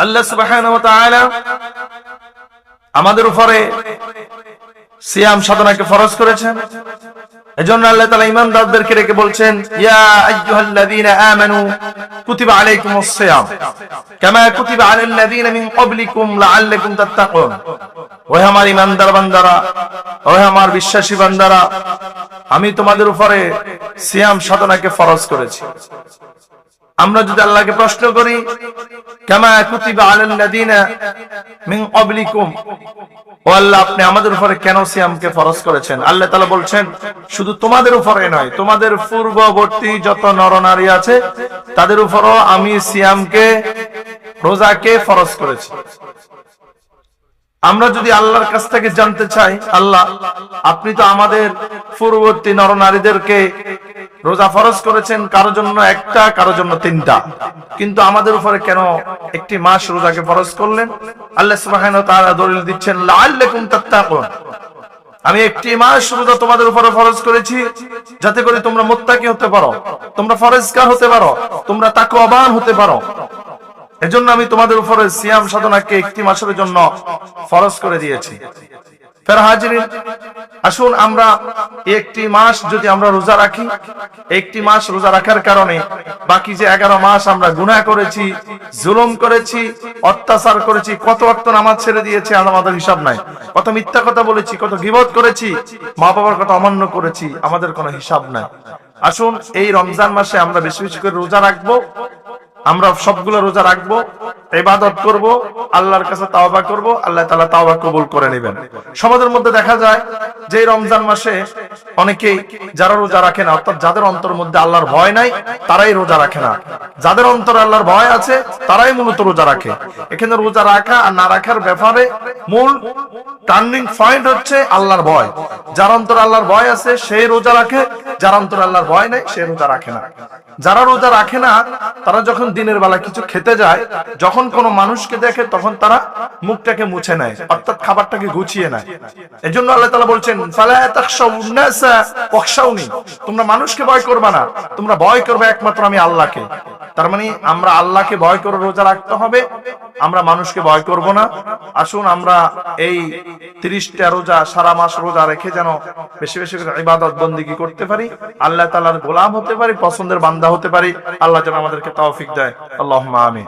আল্লাহ সুবহানাহু ওয়া তাআলা আমাদের উপরে সিয়াম সাধনাকে ফরজ করেছেন। এজন্য আল্লাহ তাআলা ঈমানদারদেরকে রেখে বলছেন, ইয়া আইয়ুহাল্লাযীনা আমানু কুতিবা আলাইকুমুস সিয়াম কামা কুতিবা আলাল্লাযীনা মিন ক্বাবলিকুম লাআল্লাকুম তাত্তাকুন। ওহে আমার ঈমানদার বান্দারা, ওহে আমার বিশ্বাসী বান্দারা, আমি তোমাদের উপরে সিয়াম সাধনাকে ফরজ করেছি। আমরা যদি আল্লাহকে প্রশ্ন করি, কামা কুতিবা আলাল্লাযীনা মিন ক্বাবলিকুম, ও আল্লাহ আপনি আমাদের উপরে কেন সিয়ামকে ফরজ করেছেন? আল্লাহ তাআলা বলছেন, শুধু তোমাদের উপরে নয়, তোমাদের পূর্ববর্তী যত নরনারী আছে তাদের উপরও আমি সিয়ামকে, রোজাকে ফরজ করেছি। আমরা যদি আল্লাহর কাছ থেকে জানতে চাই, আল্লাহ আপনি তো আমাদের পূর্ববর্তী নরনারীদেরকে রোজা ফরজ করেছেন, কারোর জন্য একটা, কারোর জন্য তিনটা, কিন্তু আমাদের উপরে কেন একটি মাস রোজাকে ফরজ করলেন? আল্লাহ সুবহানাহু ওয়া তাআলা দলিল দিচ্ছেন, লাআল্লাকুম তাত্তাকুন, আমি একটি মাস রোজা তোমাদের উপরে ফরজ করেছি যাতে করে তোমরা মুত্তাকি হতে পারো, তোমরা ফরজগার হতে পারো, তোমরা তাকওয়াবান হতে পারো। এজন্য আমি তোমাদের উপরে সিয়াম সাধনাকে একটি মাসের জন্য ফরজ করে দিয়েছি। ফের হাজিরিন, আসুন আমরা একটি মাস যদি আমরা রোজা রাখি, একটি মাস রোজা রাখার কারণে বাকি যে 11 মাস আমরা গুনাহ করেছি, জুলুম করেছি, অত্যাচার করেছি, কত ওয়াক্ত নামাজ ছেড়ে দিয়েছি আমাদের হিসাব নাই, কত মিথ্যা কথা বলেছি, কত গীবত করেছি, মা বাবার কথা অমান্য করেছি, আমাদের কোনো হিসাব নাই। আসুন এই রমজান মাসে আমরা বেশি বেশি করে রোজা রাখবো, আমরা সবগুলো রোজা রাখবো, ইবাদত করব, আল্লাহর কাছে তাওবা করব, আল্লাহ তাআলা তাওবা কবুল করে নেবেন। সমাজের মধ্যে দেখা যায় যে রমজান মাসে অনেকেই যারা রোজা রাখে না, অর্থাৎ যাদের অন্তরের মধ্যে আল্লাহর ভয় নাই তারাই রোজা রাখে না, যাদের অন্তরে আল্লাহর ভয় আছে তারাই মূলত রোজা রাখে। এখানে রোজা রাখা আর না রাখার ব্যাপারে মূল টার্নিং পয়েন্ট হচ্ছে আল্লাহর ভয়। যার অন্তরে আল্লাহর ভয় আছে সেই রোজা রাখে, যার অন্তরে আল্লাহর ভয় নাই সে রোজা রাখে না। যারা রোজা রাখে না তারা যখন দিনের বেলা কিছু খেতে যায়, যখন কোনো মানুষকে দেখে তখন তারা মুখটাকে মুছে নেয়, অর্থাৎ খাবারটাকে গুছিয়ে নেয়। এজন্য আল্লাহ তাআলা বলছেন, ফালা তাখশাউন নাসা ওয়াখশাউনি, তোমরা মানুষকে ভয় করবে না, তোমরা ভয় করবে একমাত্র আমি আল্লাহকে। তার মানে আমরা আল্লাহকে ভয় করে রোজা রাখতে হবে, আমরা মানুষকে ভয় করব না। আসুন আমরা এই 30টা রোজা সারা মাস রোজা রেখে যেন বেশি বেশি করে ইবাদত বন্দেগী করতে পারি, আল্লাহ তাআলার গোলাম হতে পারি, পছন্দের বান্দা হতে পারি। আল্লাহ যেন আমাদেরকে তৌফিক দেয়। আল্লাহুম্মা আমিন।